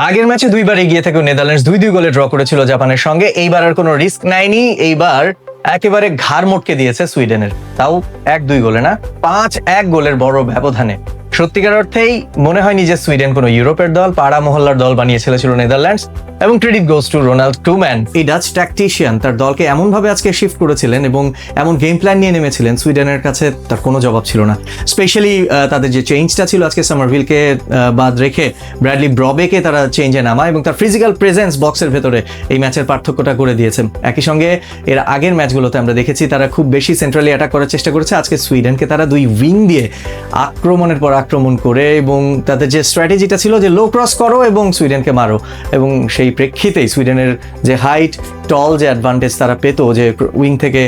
আগের ম্যাচে দুইবার এগিয়ে থেকেও নেদারল্যান্ডস 2-2 গোলে ড্র করেছিল জাপানের সঙ্গে। এইবার আর কোনো রিস্ক নেয়নি, এইবার একেবারে ঘাড় মটকে দিয়েছে সুইডেনের, তাও 1-2 গোলে না, 5-1 গোলের বড় ব্যবধানে। সত্যিকার অর্থেই মনে হয়নি যে সুইডেন কোনো ইউরোপের দল, পাড়া মহল্লার দল বানিয়ে ছিল নেদারল্যান্ডস। এবং ক্রেডিট গোজ টু রোনাল্ড কুম্যান। এই ডাচ ট্যাকটিশিয়ান তার দলকে এমনভাবে আজকে শিফট করেছিলেন এবং এমন গেম প্ল্যান নিয়ে নেমেছিলেন, সুইডেনের কাছে তার কোনো জবাব ছিল না। স্পেশালি তাদের যে চেঞ্জটা ছিল আজকে, সামারভিলকে বাদ রেখে ব্র্যাডলি ব্রবেকে তারা চেঞ্জে নামায় এবং তার ফিজিক্যাল প্রেজেন্স বক্সের ভেতরে এই ম্যাচের পার্থক্যটা করে দিয়েছে। একই সঙ্গে এর আগের ম্যাচগুলোতে আমরা দেখেছি তারা খুব বেশি সেন্ট্রালি অ্যাটাক করার চেষ্টা করেছে। আজকে সুইডেনকে তারা 2 উইং দিয়ে আক্রমণের পর আক্রমণ করে, এবং তাদের যে স্ট্র্যাটেজিটা ছিল যে লো ক্রস করো এবং সুইডেনকে মারো, এবং সেই প্রেক্ষিতেই সুইডেনের যে হাইট টল যে অ্যাডভান্টেজ তারা পেতো, যে উইং থেকে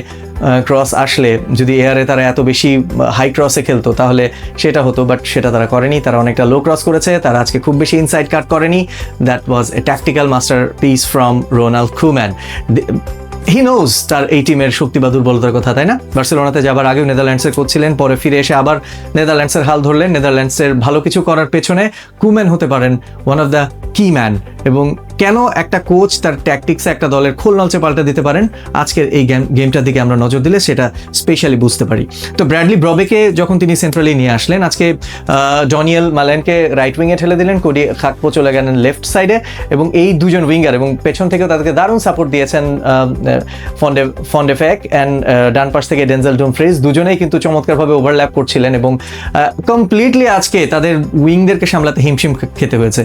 ক্রস আসলে যদি এয়ারে তারা এত বেশি হাই ক্রসে খেলতো তাহলে সেটা হতো, বাট সেটা তারা করেনি। তারা অনেকটা লো ক্রস করেছে, তারা আজকে খুব বেশি ইনসাইড কাট করেনি। That was a tactical masterpiece from Ronald Koeman. He knows তার এই টিমের শক্তি বা দুর্বলতার কথা, তাই না? বার্সেলোনাতে যাবার আগেও নেদারল্যান্ডসের কোচ ছিলেন, পরে ফিরে এসে আবার নেদারল্যান্ডসের হাল ধরলেন। নেদারল্যান্ডসের ভালো কিছু করার পেছনে কুম্যান হতে পারেন ওয়ান অফ দ্য কি ম্যান। এবং কেন একটা কোচ তার ট্যাকটিক্সে একটা দলের খোল নলচে পাল্টে দিতে পারেন, আজকের এই গেমটার দিকে আমরা নজর দিলে সেটা স্পেশালি বুঝতে পারি। তো ব্র্যাডলি ব্রবেকে যখন তিনি সেন্ট্রালি নিয়ে আসলেন, আজকে ডনিয়েল মালেনকে রাইট উইংয়ে ঠেলে দিলেন, কোডি খাকপো চলে গেলেন লেফট সাইডে, এবং এই দুজন উইঙ্গার এবং পেছন থেকেও তাদেরকে দারুণ সাপোর্ট দিয়েছেন ফন্ডেফেক অ্যান্ড ডান পাশ থেকে ডেনজেল ডুমফ্রিজ, দুজনেই কিন্তু চমৎকারভাবে ওভারল্যাপ করছিলেন এবং কমপ্লিটলি আজকে তাদের উইংদেরকে সামলাতে হিমশিম খেতে হয়েছে।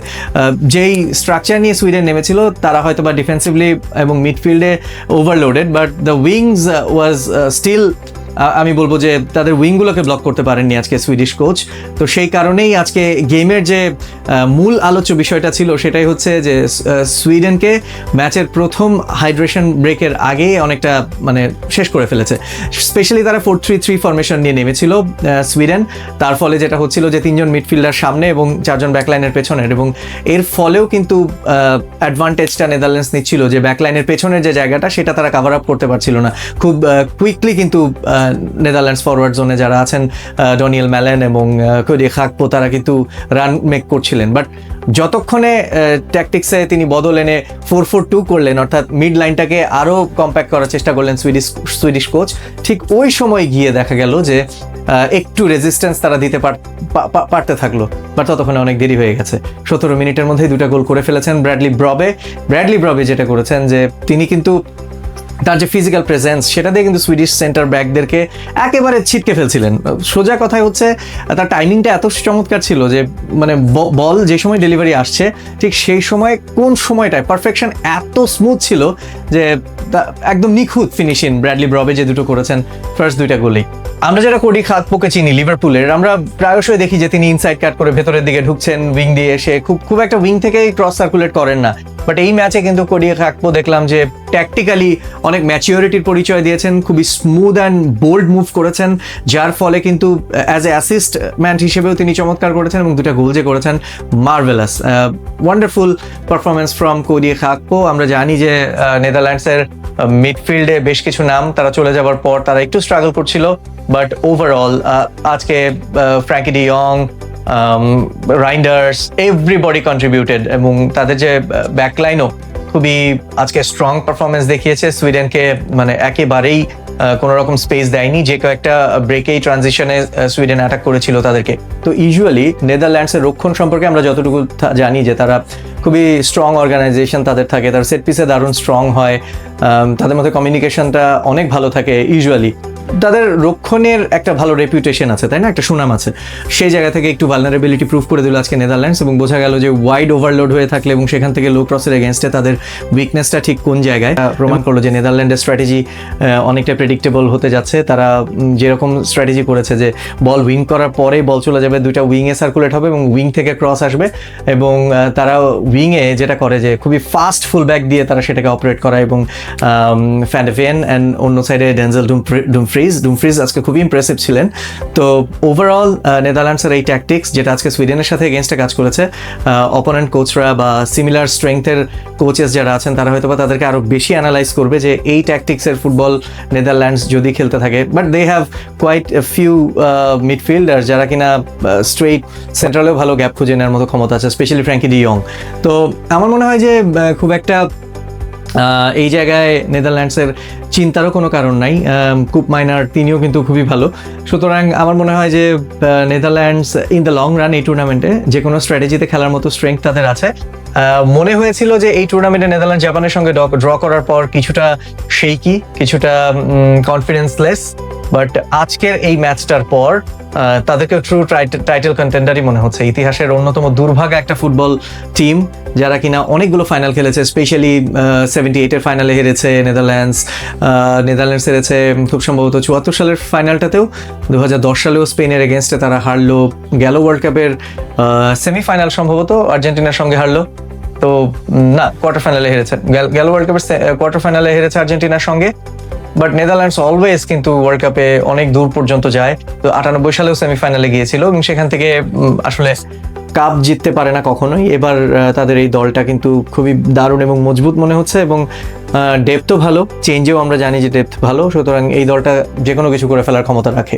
যেই স্ট্রাকচার নিয়ে সুইডেন নেমেছিল তারা হয়তো বা ডিফেন্সিভলি এবং মিডফিল্ডে overloaded, but the wings was still, আমি বলবো যে তাদের উইংগুলোকে ব্লক করতে পারেননি আজকে সুইডিশ কোচ। তো সেই কারণেই আজকে গেমের যে মূল আলোচ্য বিষয়টা ছিল সেটাই হচ্ছে যে সুইডেনকে ম্যাচের প্রথম হাইড্রেশন ব্রেকের আগে অনেকটা মানে শেষ করে ফেলেছে। স্পেশালি তারা 4-3-3 ফরমেশন নিয়ে নেমেছিল সুইডেন, তার ফলে যেটা হচ্ছিল যে 3 জন মিডফিল্ডার সামনে এবং 4 জন ব্যাকলাইনের পেছনের, এবং এর ফলেও কিন্তু অ্যাডভান্টেজটা নেদারল্যান্ডস নিচ্ছিল যে ব্যাকলাইনের পেছনের যে জায়গাটা সেটা তারা কাভার আপ করতে পারছিল না খুব কুইকলি। কিন্তু নেদারল্যান্ডস ফরওয়ার্ড জোনে যারা আছেন ডনিয়েল ম্যালেন এবং কোডি খাকপো তারা কিন্তু রান মেক করছিলেন, বাট যতক্ষণে ট্যাকটিক্সে তিনি বদল এনে 4-4-2 করলেন, অর্থাৎ মিড লাইনটাকে আরও কম্প্যাক্ট করার চেষ্টা করলেন সুইডিশ কোচ, ঠিক ওই সময় গিয়ে দেখা গেল যে একটু রেজিস্ট্যান্স তারা দিতে পারতে থাকলো, বাট ততক্ষণে অনেক দেরি হয়ে গেছে। 17 মিনিটের মধ্যেই 2টা গোল করে ফেলেছেন ব্র্যাডলি ব্রবে যেটা করেছেন যে তিনি কিন্তু তার যে ফিজিক্যাল প্রেজেন্স সেটা দিয়ে কিন্তু সুইডিশ সেন্টার ব্যাকদেরকে একেবারে ছিটকে ফেলছিলেন। সোজা কথায় হচ্ছে তার টাইমিংটা এত চমৎকার ছিল যে মানে বল যে সময় ডেলিভারি আসছে ঠিক সেই সময় কোন সময়টায় পারফেকশন এত স্মুথ ছিল যে একদম নিখুঁত ফিনিশিং ব্র্যাডলি ব্রবে যে 2টো করেছেন ফার্স্ট 2টা গোলেই। আমরা যারা কোডি খাকপোকে চিনি লিভারপুলের, আমরা প্রায়শই দেখি যে তিনি ইনসাইড কাট করে ভেতরের দিকে ঢুকছেন উইং দিয়ে, এসে খুব একটা উইং থেকে ক্রস সার্কুলেট করেন না, বাট এই ম্যাচে কিন্তু কোডি খাকপো দেখলাম যে ট্যাকটিক্যালি অনেক ম্যাচিওরিটির পরিচয় দিয়েছেন, খুবই স্মুথ অ্যান্ড বোল্ড মুভ করেছেন, যার ফলে কিন্তু অ্যাজ এ অ্যাসিস্টম্যান হিসেবেও তিনি চমৎকার করেছেন এবং 2টা গোল যে করেছেন marvellous, wonderful performance from Cody Gakpo. আমরা জানি যে নেদারল্যান্ডসের মিডফিল্ডে বেশ কিছু নাম তারা চলে যাওয়ার পর তারা একটু স্ট্রাগল করছিল, বাট ওভারঅল আজকে ফ্র্যাঙ্কি ডি ইয়ং, রাইন্ডার্স, এভরিবডি কন্ট্রিবিউটেড, এবং তাদের যে ব্যাকলাইনও খুবই আজকে স্ট্রং পারফরমেন্স দেখিয়েছে। সুইডেনকে মানে একেবারেই কোনো রকম স্পেস দেয়নি, যে কয়েকটা ব্রেকেই ট্রানজিশনে সুইডেন অ্যাটাক করেছিল তাদেরকে। তো ইউজুয়ালি নেদারল্যান্ডসের রক্ষণ সম্পর্কে আমরা যতটুকু জানি যে তারা খুবই স্ট্রং অর্গানাইজেশন তাদের থাকে, তার সেট পিসে দারুণ স্ট্রং হয়, তাদের মধ্যে কমিউনিকেশনটা অনেক ভালো থাকে, ইউজুয়ালি তাদের রক্ষণের একটা ভালো রেপুটেশন আছে, তাই না, একটা সুনাম আছে। সেই জায়গা থেকে একটু ভালনারেবিলিটি প্রুভ করে দিল আজকে নেদারল্যান্ডস, এবং বোঝা গেল যে ওয়াইড ওভারলোড হয়ে থাকলে এবং সেখান থেকে লো ক্রসের এগেনস্টে তাদের উইকনেসটা ঠিক কোন জায়গায় প্রমাণ করলো যে নেদারল্যান্ডের স্ট্র্যাটেজি অনেকটা প্রেডিক্টেবল হতে যাচ্ছে। তারা যেরকম স্ট্র্যাটেজি করেছে যে বল উইং করার পরে বল চলে যাবে 2টা উইংয়ে সার্কুলেট হবে এবং উইং থেকে ক্রস আসবে, এবং তারা উইংয়ে যেটা করে যে খুবই ফাস্ট ফুল ব্যাক দিয়ে তারা সেটাকে অপারেট করায়, এবং ফ্যান্ডেফেন অ্যান্ড অন্য সাইডে ডেনজেল ডুমফ্রিজ ডুমফ্রিজ আজকে খুবই ইমপ্রেসিভ ছিলেন। তো ওভারঅল নেদারল্যান্ডসের এই ট্যাকটিক্স যেটা আজকে সুইডেনের সাথে এগেনস্টে কাজ করেছে, অপোনেন্ট কোচরা বা সিমিলার স্ট্রেংথের কোচেস যারা আছেন তারা হয়তো বা তাদেরকে আরও বেশি অ্যানালাইজ করবে যে এই ট্যাকটিক্সের ফুটবল নেদারল্যান্ডস যদি খেলতে থাকে। But they have quite few midfielder যারা কিনা স্ট্রেইট সেন্ট্রালেও ভালো গ্যাপ খুঁজে নেওয়ার মতো ক্ষমতা আছে, স্পেশালি ফ্র্যাঙ্কি ডি ইয়ং। তো আমার মনে হয় যে খুব একটা এই জায়গায় নেদারল্যান্ডসের চিন্তারও কোনো কারণ নাই। কুপ মাইনার তিনিও কিন্তু খুবই ভালো। সুতরাং আমার মনে হয় যে Netherlands in the long run এই টুর্নামেন্টে যে কোনো স্ট্র্যাটেজিতে খেলার মতো স্ট্রেংথ তাদের আছে। মনে হয়েছিল যে এই টুর্নামেন্টে নেদারল্যান্ড জাপানের সঙ্গে ড্র করার পর কিছুটা শেকি, কিছুটা কনফিডেন্সলেস, বাট আজকের এই ম্যাচটার পর তাদেরকে ট্রু টাইটেল কন্টেন্ডারই মনে হচ্ছে। ইতিহাসের অন্যতম দুর্ভাগা একটা ফুটবল টিম যারা কিনা অনেকগুলো ফাইনাল খেলেছে, স্পেশালি 78-এর ফাইনালে হেরেছে নেদারল্যান্ডস হেরেছে খুব সম্ভবত 74 সালের ফাইনালটাতেও, 2010 সালেও স্পেনের এগেনস্টে তারা হারলো, গেল ওয়ার্ল্ড কাপের সেমিফাইনাল সম্ভবত আর্জেন্টিনার সঙ্গে হারলো, তো না কোয়ার্টার ফাইনালে হেরেছে, গেল ওয়ার্ল্ড কাপের কোয়ার্টার ফাইনালে হেরেছে আর্জেন্টিনার সঙ্গে। বাট নেদারল্যান্ডস অলওয়েজ কিন্তু ওয়ার্ল্ড কাপে অনেক দূর পর্যন্ত যায়। তো 98 সালেও সেমিফাইনালে গিয়েছিল এবং সেখান থেকে আসলে কাপ জিততে পারে না কখনোই। এবার তাদের এই দলটা কিন্তু খুবই দারুণ এবং মজবুত মনে হচ্ছে এবং ডেপথও ভালো, চেঞ্জেও আমরা জানি যে ডেপথ ভালো, সুতরাং এই দলটা যে কোনো কিছু করে ফেলার ক্ষমতা রাখে।